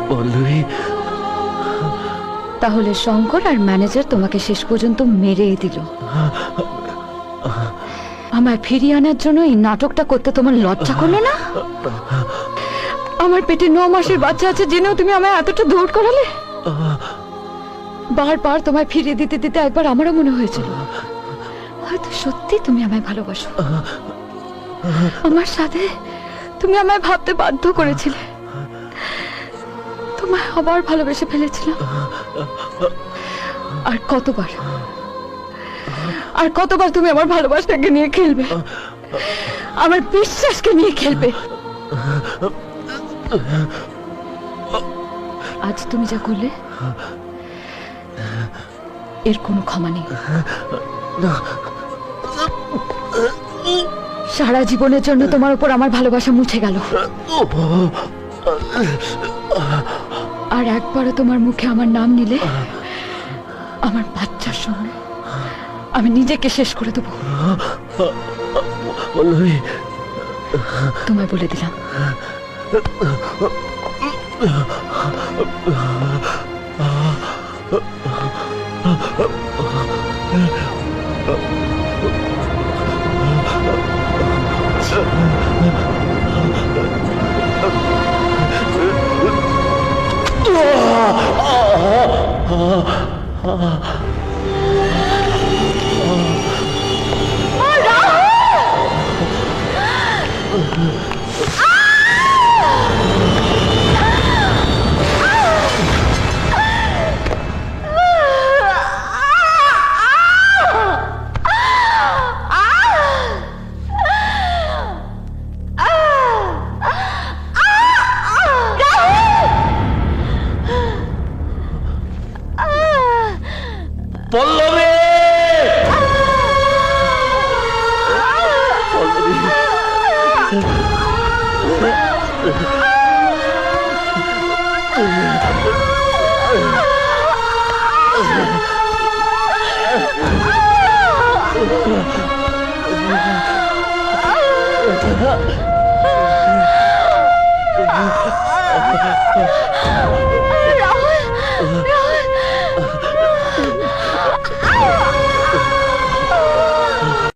পল্লবী, তাহলে শঙ্কর আর ম্যানেজার তোমাকে শেষ পর্যন্ত মেরেই দিল। আমায় ফিরিয়ে আনার জন্য এই নাটকটা করতে তোমার লজ্জা করলো না? আমার পেটে 9 মাসের বাচ্চা আছে জেনেও তুমি আমায় এতটা দূর করালে। বারবার তোমায় ফিরিয়ে দিতে দিতে একবার আমারও মনে হয়েছিল হয়তো সত্যি তুমি আমায় ভালোবাসো। আমার সাথে তুমি আমায় ভাবতে বাধ্য করেছিলে। তোমায় আবার ভালোবেসে ফেলেছিলাম। আর কতবার তুমি আমার ভালোবাসাকে নিয়ে খেলবে, আমার বিশ্বাসকে নিয়ে খেলবে। আজ তুমি যা করলে এর কোনো ক্ষমা নেই। সারা জীবনের জন্য তোমার উপর আমার ভালোবাসা মুছে গেল। আর একবারও তোমার মুখে আমার নাম নিলে আমার বাচ্চার সঙ্গে আমি নিজেকে শেষ করে দেবো। তোমায় বলে দিলাম। পল্লবী, পল্লবী।